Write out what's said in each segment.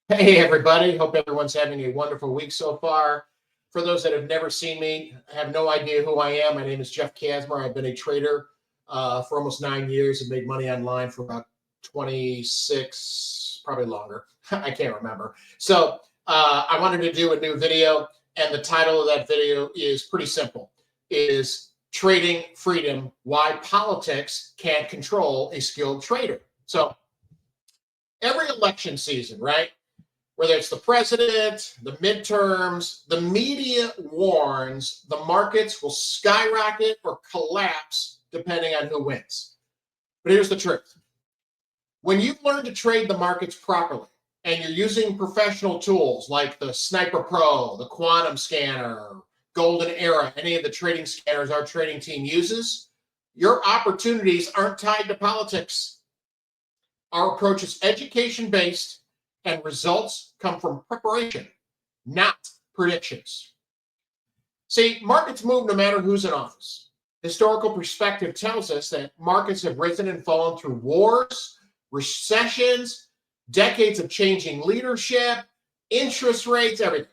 Hey, everybody. Hope everyone's having a wonderful week so far. For those that have never seen me, have no idea who I am, my name is Jeff Casmer. I've been a trader for almost 9 years and made money online for about 26, probably longer. I can't remember. So I wanted to do a new video, and the title of that video is pretty simple. It is Trading Freedom, Why Politics Can't Control a Skilled Trader. So every election season, right? Whether it's the president, the midterms, the media warns the markets will skyrocket or collapse depending on who wins. But here's the truth. When you've learned to trade the markets properly and you're using professional tools like the Sniper Pro, the Quantum Scanner, Golden Era, any of the trading scanners our trading team uses, your opportunities aren't tied to politics. Our approach is education-based, and results come from preparation, not predictions. See, markets move no matter who's in office. Historical perspective tells us that markets have risen and fallen through wars, recessions, decades of changing leadership, interest rates, everything.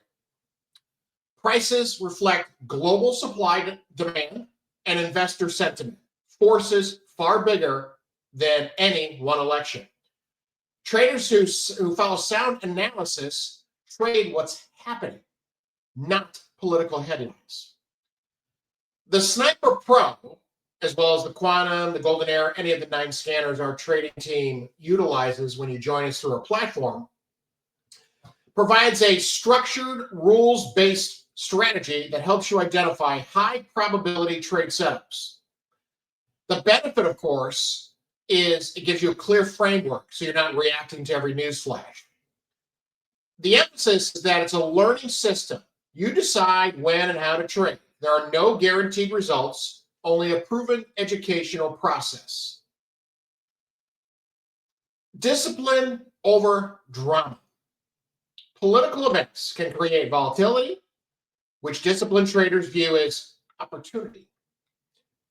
Prices reflect global supply demand and investor sentiment, forces far bigger than any one election. Traders who follow sound analysis trade what's happening, not political headlines. The Sniper Pro, as well as the Quantum, the Golden Era, any of the 9 scanners our trading team utilizes when you join us through our platform, provides a structured, rules-based strategy that helps you identify high probability trade setups. The benefit, of course, is it gives you a clear framework so you're not reacting to every news flash. The emphasis is that it's a learning system. You decide when and how to trade. There are no guaranteed results, only a proven educational process. Discipline over drama. Political events can create volatility, which disciplined traders view as opportunity.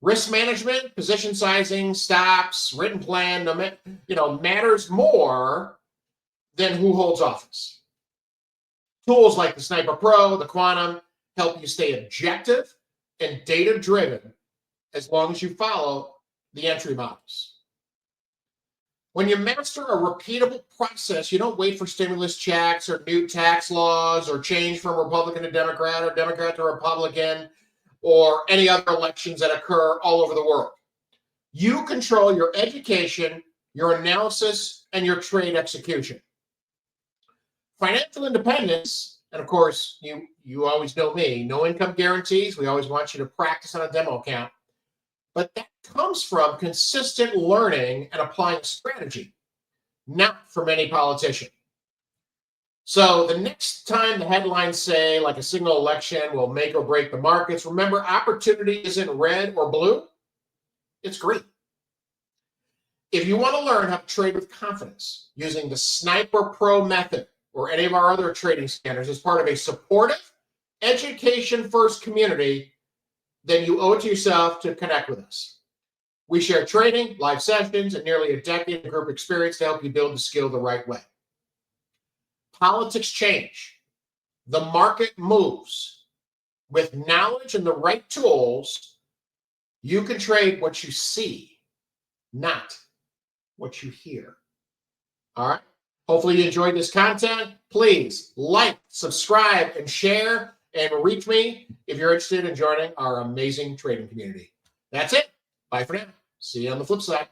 Risk management, position sizing, stops, written plan, matters more than who holds office. Tools like the Sniper Pro, the Quantum, help you stay objective and data-driven as long as you follow the entry models. When you master a repeatable process, you don't wait for stimulus checks or new tax laws or change from Republican to Democrat or Democrat to Republican, or any other elections that occur all over the world. You control your education, your analysis, and your trade execution. Financial independence, and of course, you always know me, no income guarantees. We always want you to practice on a demo account. But that comes from consistent learning and applying strategy, not from any politician. So the next time the headlines say like a single election will make or break the markets, remember opportunity isn't red or blue, it's green. If you want to learn how to trade with confidence using the Sniper Pro method or any of our other trading scanners as part of a supportive, education-first community, then you owe it to yourself to connect with us. We share training, live sessions, and nearly a decade of group experience to help you build the skill the right way. Politics change. The market moves. With knowledge and the right tools, you can trade what you see, not what you hear. All right? Hopefully you enjoyed this content. Please like, subscribe, and share, and reach me if you're interested in joining our amazing trading community. That's it. Bye for now. See you on the flip side.